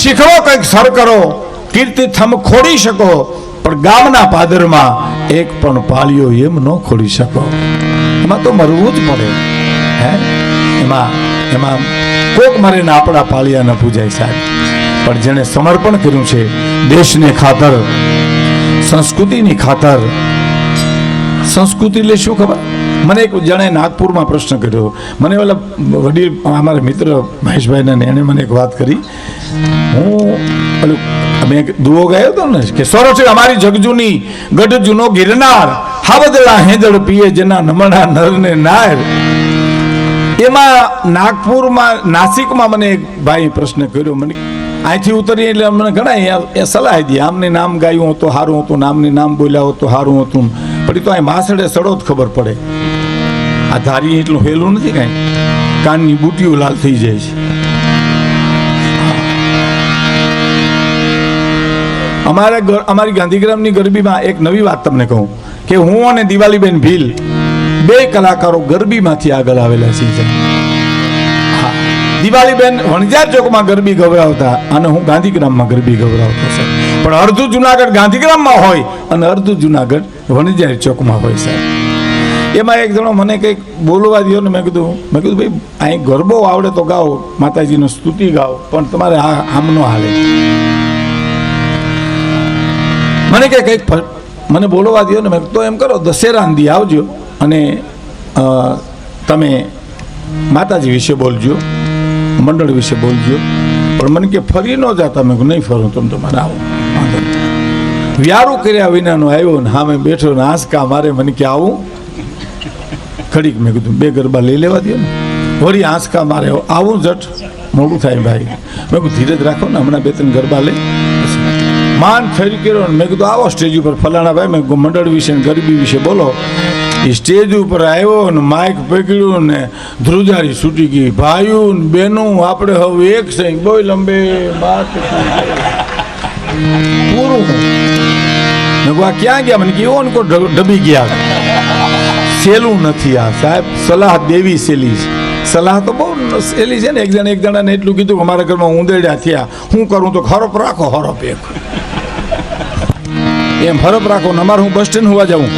શીખવો, કંઈક સર કરો, કીર્તિ થમ ખોડી શકો, પણ ગામના પાદરમાં એક પણ પાળીઓ એમ ન ખોડી શકો. એમાં તો મરવું જ પડે. હે એમાં કોક મરીને આપણા પાળિયા ન પૂજાય સાહેબ. પણ જેને સમર્પણ કર્યું છે દેશને ખાતર, સંસ્કૃતિની ખાતર. સંસ્કૃતિ એટલે શું ખબર? મને એક જણે નાગપુરમાં પ્રશ્ન કર્યો. મને ઓલા વડીલ અમારા મિત્ર મહેશભાઈને એને મને એક વાત કરી. મેં દુઓ ગાયો હતો ને કે સોરો છે અમારી જગજૂની ગઢ જૂનો ગિરનાર, હાવદલા હેદળ પીએ જેના નમણા નરને નાર. એમાં નાગપુરમાં, નાસિકમાં મને એક ભાઈ પ્રશ્ન કર્યો. મને અહીંથી ઉતરી એટલે મને ઘણા એ સલાહ દી, આમને નામ ગાયું હતું સારું હતું, નામની નામ બોલ્યા હતું સારું હતું, પણ તો અહીં માસડે સડો જ ખબર પડે. આ ધારી એટલું હેલું નથી કાંઈ, કાનની બુટીઓ લાલ થઈ જાય છે. અમારી ગાંધીગ્રામની ગરબીમાં એક નવી વાત તમને કહું કે હું અને દિવાલીબેન ભીલ બે કલાકારો ગરબીમાંથી આગળ આવેલા છીએ. દિવાલીબેન વણજાર ચોકમાં ગરબી ગવડાવતા અને હું ગાંધીગ્રામમાં ગરબી ગવડાવતો સાહેબ. પણ અડધું જુનાગઢ ગાંધીગ્રામમાં હોય અને અડધું જુનાગઢ વણજાર ચોકમાં હોય સાહેબ. એમાં એક જણો મને કંઈક બોલવા દો ને મેં કીધું ભાઈ અહીં ગરબો આવડે તો ગાઓ, માતાજીનો સ્તુતિ ગાઓ, પણ તમારે આમ ન હાલે. મને કે કંઈક મને બોલવા દો ને મેં તો એમ કરો દશેરાના દી આવજો અને તમે માતાજી વિશે બોલજો, મંડળ વિશે બોલજો. પણ મને કે ફરી ન જાતા. મેં નહીં ફરું, તમે તમારે આવો. વ્યારું કર્યા વિનાનો આવ્યો ને હા મેં બેઠો ને આંસકા મારે. મને કે આવું ઘડીક. મેં કીધું બે ગરબા લઈ લેવા દો ને. વળી આંસકા મારે આવું જટ મોડું થાય ભાઈ. મેં કીધું ધીરજ રાખો ને, હમણાં બે ત્રણ ગરબા લઈ માન ફેરી કર્યો. મેં કીધું આવો સ્ટેજ ઉપર ફલાણા ભાઈ મેં મંડળ વિશે ગરબી વિશે બોલો. એ સ્ટેજ ઉપર આવ્યો ને માઇક પકડ્યું ને ધ્રુજારી છૂટી ગઈ. ભાઈઓ ને બહેનો આપણે હવે એક સહી બોય લંબે બાત પૂરું. મેં આ ક્યાં ગયા? મને કેવો ને કોઈ ડબી ગયા. સહેલું નથી આ સાહેબ. સલાહ દેવી સહેલી છે. સલાહ તો બહુ સહેલી છે ને. એક જણાને એટલું કીધું કે અમારા ઘરમાં ઉંદેડ્યા થયા, હું કરું તો હરપ રાખો, હરપ એક એમ હરપ રાખો ને અમારે હું બસ સ્ટેન્ડ હોવા જાઉં.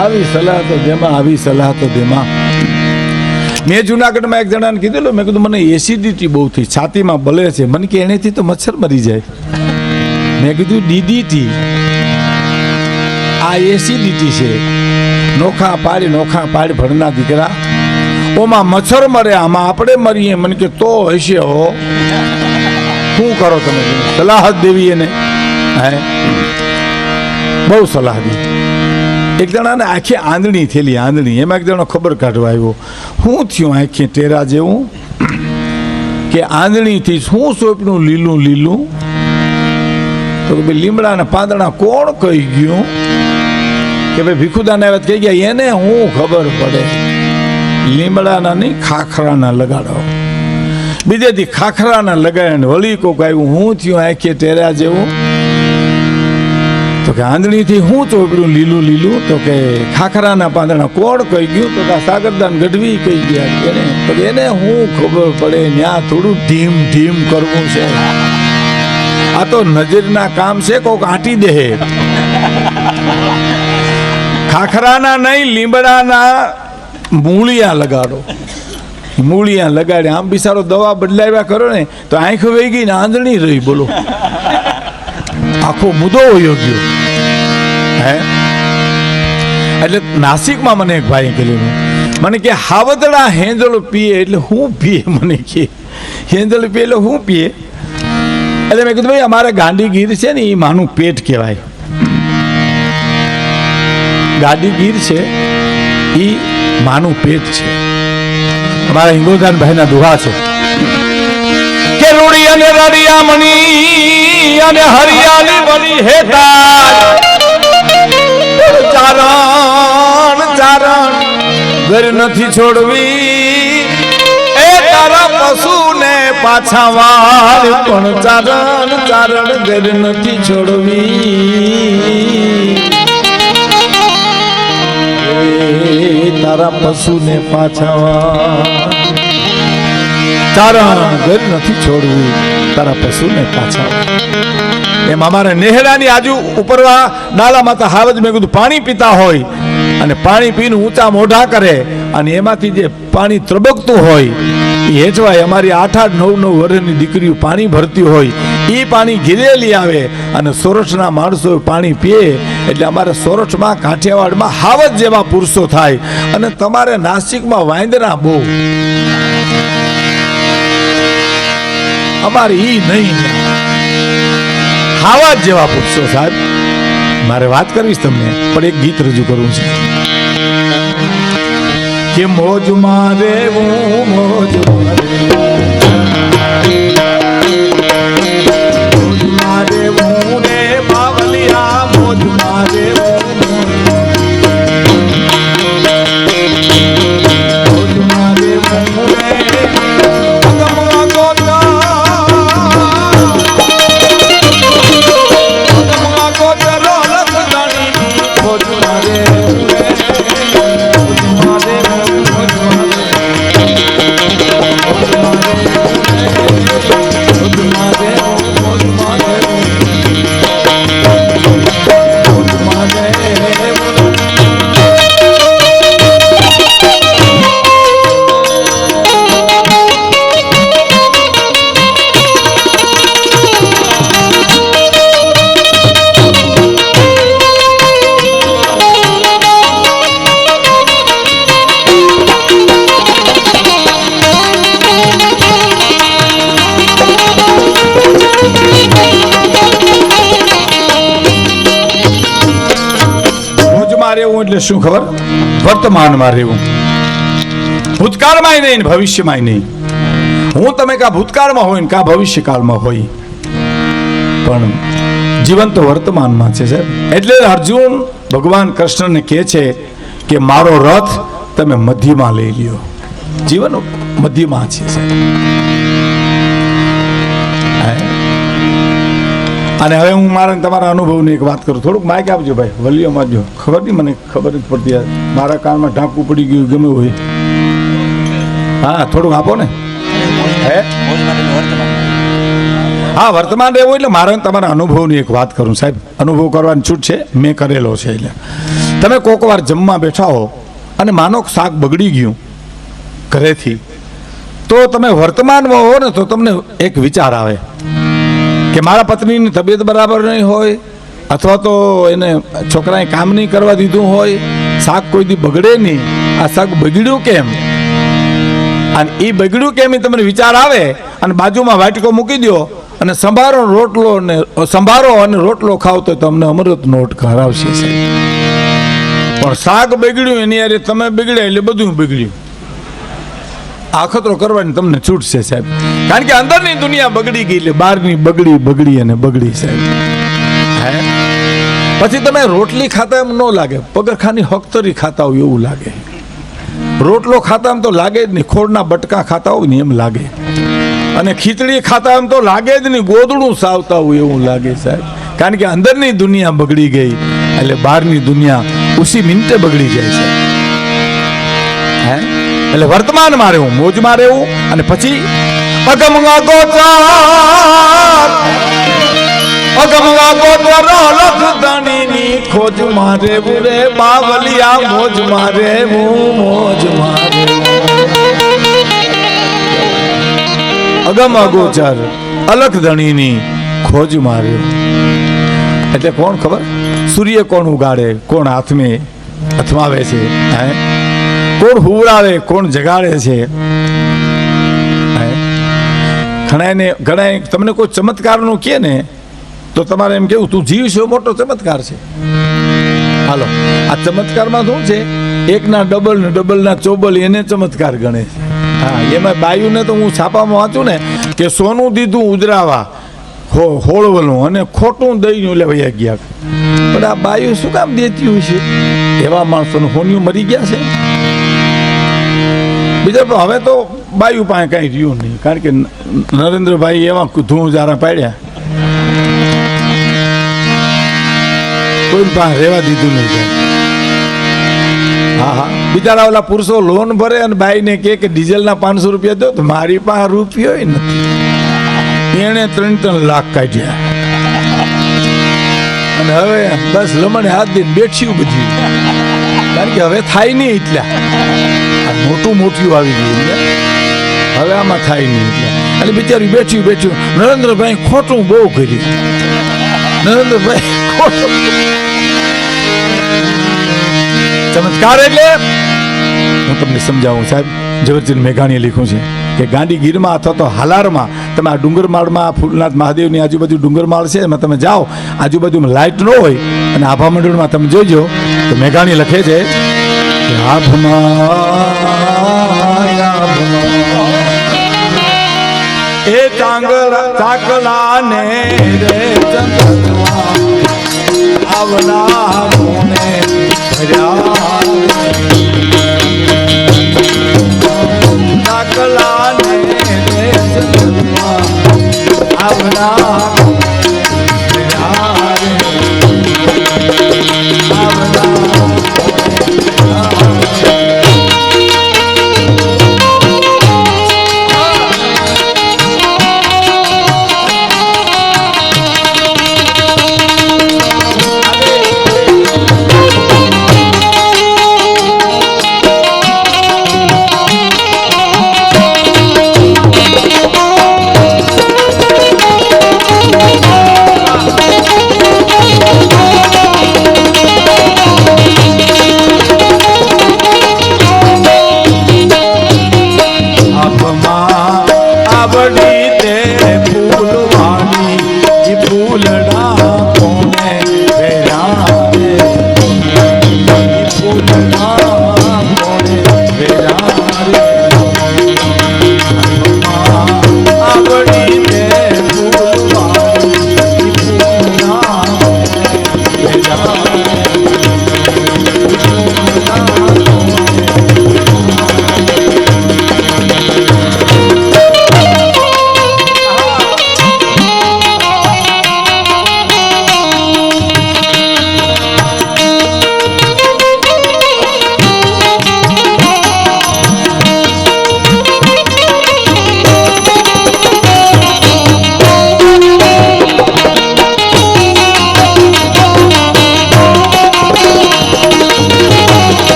આવી સલાહ તો દેમાં, આવી સલાહ તો દેમાં. મેં જુનાગઢમાં એક જણાને કીધેલું, મેં કીધું મને એસિડિટી બહુ થઈ, છાતીમાં બલે છે. મને કે એનેથી તો મચ્છર મરી જાય. મેં કીધું ડીડીટી, આ એસિડિટી છે. નોખા પાડી ભણના દીકરા, ઓમાં મચ્છર મરે, આમાં આપણે મરીએ. મને કે તો હશે હો. શું કરો તમે? સલાહ જ દેવી એને. હે બહુ સલાહ દી. એક જણાને આખી આંધણી થયેલી, આંધણી. એમાં એક જણો ખબર કાઢવા આવ્યો, શું થયું આખી ટેરા જેવું કે આંધણીથી શું સોંપનું લીલું લીલું? તો ભાઈ લીમડાના પાંદડા કોણ કહી ગયું કે ભાઈ ભીખુદાને આવ્યા કહી ગયા. એને હું ખબર પડે? લીમડાના નહીં, ખાખરાના લગાડો. બીજેથી ખાખરાના લગાડ્યા. વળી કોક આવ્યું, હું થયું આખી ટેરા જેવું? તો કે આંધણીથી હું ચોપડ્યું લીલું લીલું? તો કે ખાખરાના પાંદડા કોણ કહી ગયું? તો કે સાગરદાન ગઢવી કહી ગયા. એને તો એને હું ખબર પડે? ત્યાં થોડું ઢીમ ઢીમ કરવું છે. આ તો નજરના કામ છે, કોક આંટી દે. ખાખરાના નહીં, લીમડાના મૂળિયા લગાડો. મૂળિયા લગાડે. આમ બિસારો દવા બદલાવ્યા કરો ને તો આંખ વહી ગઈ ને આંધણી રહી. બોલો, આખો મુદ્દો વયો ગયો. હે એટલે નાસિકમાં મને એક ભાઈ કહેલું, મને કે હાવદડા હેંદળ પીએ એટલે હું પીએ? મને કે હેંદળ પીએ એટલે હું પીએ? એટલે મેં કીધું ભાઈ અમારે ગાંડીગીર છે ને એ માનું પેટ કહેવાય. ગાંડીગીર છે એ માનું પેટ છે. અમારા હિંગોદાન ભાઈના દુહા છે કે રૂડી અને રડિયા મણી અને હરિયાળી બની હેતા ચારણ ચારણ ઘર નથી છોડવી. એ તારા પશુને પાછા વાળ પણ ચારણ ચારણ ઘર નથી છોડવી. તારા પશુને પાછા ચારણ ઘર નથી છોડવું. તારા પશુને પાછા એમ અમારે નેહડાની આજુ ઉપરવા નાલામાં તો હાવજ મેં કીધું પાણી પીતા હોય અને પાણી પીને ઊંચા મોઢા કરે અને એમાંથી જે પાણી ત્રબકતું હોય એ હેચવાય. અમારી 8-8, 9-9 વર્ષની દીકરીઓ પાણી ભરતી હોય એ પાણી ઘીરેલી આવે અને સોરઠના માણસો પાણી પીએ એટલે અમારે સોરઠમાં કાઠિયાવાડમાં હાવજ જેવા પુરુષો થાય. અને તમારે નાસિકમાં વાંદરા બહુ, અમારે ઈ નહીં, હાવજ જેવા પુરુષો સાહેબ. મારે વાત કરવીશ તમને, પણ એક ગીત રજૂ કરવું છે કે મોજમાં રેવું મોજમાં રેવું રે બાવલિયા મોજમાં રેવું મોજમાં રેવું રે અગમવા ગોતા અગમવા ગોતરો લખદાણી મોજમાં રેવું રે મોજમાં રેવું એટલે શું ખબર? વર્તમાનમાં રહેવું, ભૂતકાળમાં નહીં, ભવિષ્યમાં નહીં. હું તમે કા ભૂતકાળમાં હોય ને કા ભવિષ્યકાળમાં હોય, પણ જીવન તો વર્તમાનમાં છે સાહેબ. એટલે અર્જુન ભગવાન કૃષ્ણને કહે છે કે મારો રથ તમે મધ્યમાં લઈ લ્યો. જીવન મધ્યમાં છે સાહેબ. અને હવે હું મારા તમારા અનુભવની એક વાત કરું. થોડુંક માઇક આપજો ભાઈ, વલીઓમાં જો. ખબર નહીં, મને ખબર જ પડતી. મારા કાનમાં ઢાંકવું પડી ગયું ગમે હોય. હા થોડુંક આપો ને. હે હા, વર્તમાન રહેવું એટલે મારે તમારા અનુભવની એક વાત કરું સાહેબ. અનુભવ કરવાની છૂટ છે, મેં કરેલો છે. એટલે તમે કોક વાર જમવા બેઠા હો અને માનો શાક બગડી ગયું ઘરેથી, તો તમે વર્તમાનમાં હો ને તો તમને એક વિચાર આવે કે મારા પત્નીની તબિયત બરાબર નહીં હોય, અથવા તો એને છોકરાએ કામ નહીં કરવા દીધું હોય, શાક કોઈ દી બગડે નહીં, આ શાક બગડ્યું કેમ? અને એ બગડ્યું કેમ એ તમને વિચાર આવે અને બાજુમાં વાટકો મૂકી દો અને સંભારો અને રોટલો ખાવ તો તમને અમૃત નોટ કરાવશે સાહેબ. પણ શાક બગડ્યું એની યારે તમે બગડ્યા એટલે બધું બગડ્યું. આખતરો કરવાની તમને છૂટ છે સાહેબ. કારણ કે અંદરની દુનિયા બગડી ગઈ એટલે બહારની બગડી અને બગડી સાહેબ. હે પછી તમે રોટલી ખાતા એમ ન લાગે, પગરખાની હકતરી ખાતા હોય એવું લાગે. રોટલો ખાતા એમ તો લાગે જ નહીં, ખોળના બટકા ખાતા હોય ને એમ લાગે. અને ખીચડી ખાતા એમ તો લાગે જ નહીં, ગોદડું સાવતા હોય એવું લાગે સાહેબ. કારણ કે અંદરની દુનિયા બગડી ગઈ એટલે બહારની દુનિયા ઉસી મિનિટે બગડી જાય છે. હે એટલે વર્તમાનમાં રહેવું, મોજમાં રહેવું. અને પછી અગમગા ગોચર લખદાણીની ખોજમાં રહેવું રે બાવલિયા મોજમાં રહેવું મોજમાં રહેવું. અગમ અગોચર અલખધણીની ખોજમાં રહેવું એટલે કોણ ખબર? સૂર્ય કોણ ઉગાડે, કોણ અથમાવે છે, કોણ હુવડાવે, કોણ જગાડે છે. ઘણા તમને કોઈ ચમત્કારનું કહે ને તો તમારે એમ કેવું તું જીવ છો, મોટો ચમત્કાર છે. હાલો, આ ચમત્કારમાં શું છે? એકના ડબલ ને ડબલના ચોબલ એને ચમત્કાર ગણે છે. હા, એમાં બાયુને તો હું છાપામાં વાંચું ને કે સોનું દીધું ઉજરાવા હોળવલું અને ખોટું દઈ લેવાઈ ગયા. પણ આ બાયુ શું કામ દેતી હોય છે? એવા માણસોનું હોનિયું મરી ગયા છે. બીજા હવે તો બાયુ પાસે કઈ રહ્યું નહીં, કારણ કે નરેન્દ્રભાઈ એવા ધૂળજારા પાડ્યા, કોઈ પાસે રહેવા દીધું નહીં. હા, બિચારા ઓલા પુરુષો લોન ભરે અને બાઈને કે ડીઝલના 500 રૂપિયા દો, તો મારી પાસે રૂપિયો નથી. એણે 3 લાખ કાઢ્યા અને હવે બસ લમણે હાથ દઈને બેઠ્યું બધું, કારણ કે હવે થાય નહીં એટલા મોટું આવી ગયું હવે આમાં થાય નહીં એટલે બિચારી બેઠ્યું. નરેન્દ્રભાઈ ખોટું બહુ કર્યું. નરેન્દ્રભાઈ ખોટું ચમત્કાર એટલે હું તમને સમજાવું સાહેબ. ઝવેરચંદ મેઘાણીએ લખ્યું છે કે ગાંધીગીરમાં અથવા તો હાલારમાં તમે આ ડુંગરમાળમાં ફૂલનાથ મહાદેવની આજુબાજુ ડુંગરમાળ છે એમાં તમે જાઓ, આજુબાજુમાં લાઇટ ન હોય અને આભા મંડળમાં તમે જોજો તો મેઘાણી લખે છે કે એ ચાકલા ને રે ચંદ્રવા આવનારોને ભર્યા ચાકલા ને રે ચંદ્રવા આવનાર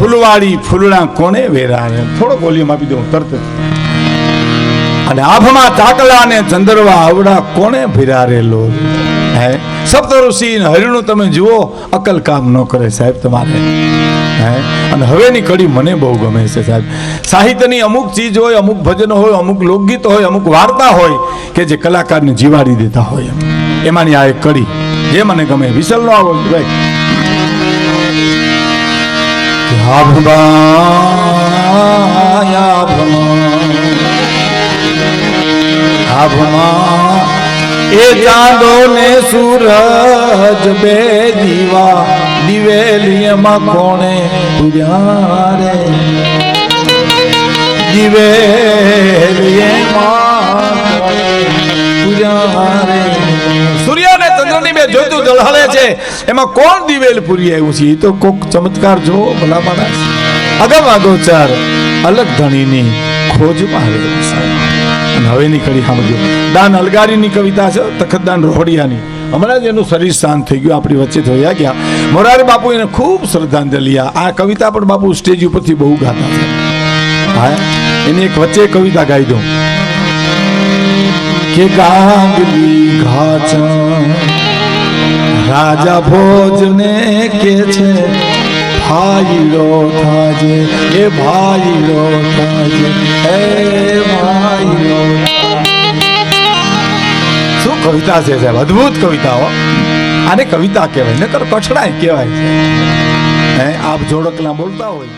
ફૂલવાળી ફૂલડા કોને વેરાય. થોડો વોલ્યુમ આપી દઉં તરત. અને આભમાં ચાકલા ને ચંદરવા આવડા કોને ભિરારેલો હે. સપ્તઋષિ હરિણું તમે જુઓ, અકલ કામ ન કરે સાહેબ તમારે હે. અને હવેની કડી મને બહુ ગમે છે સાહેબ. સાહિત્યની અમુક ચીજ હોય, અમુક ભજન હોય, અમુક લોકગીત હોય, અમુક વાર્તા હોય કે જે કલાકારને જીવાડી દેતા હોય, એમાંની આ એક કડી જે મને ગમે. વિસલ નો આવો ભાઈ. એ ચાંદો ને સૂરજ બે દીવા દિવેલીમાં કોણે પૂર્યા રે. દિવેલીમાં પૂર્યા રે. સૂર્ય ને ચંદ્રની બે જ્યોતિ જળહળે છે, એમાં કોણ દિવેલ પૂરી આવ્યું છે? એ તો કોક ચમત્કાર જો ભલા માણસ અગમ આગોચાર અલગ ધણીની ખોજમાં રહ્યો છે. અને હવેની કડી સાંભળજો. દાન અલગારીની કવિતા છે, તખતદાન રોહડિયાની. હમણાં જ એનું શરીર શાંત થઈ ગયું, આપણી વચ્ચે થયા ગયા. મોરારી બાપુ એને ખૂબ શ્રદ્ધાંજલિ. આ કવિતા પણ બાપુ સ્ટેજ ઉપરથી બહુ ગાતા છે. હા, એની એક વચ્ચે કવિતા ગાઈ દઉં કે ગાંગલી ઘાચ રાજા ભોજને કે છે ભાઈલો થાજે એ ભાઈલો થાજે એ ભાઈલો. શું કવિતા છે સાહેબ, અદ્ભુત કવિતાઓ. આને કવિતા કહેવાય, નકર કઠણાઈ કહેવાય. આપ જોડકલા બોલતા હોય.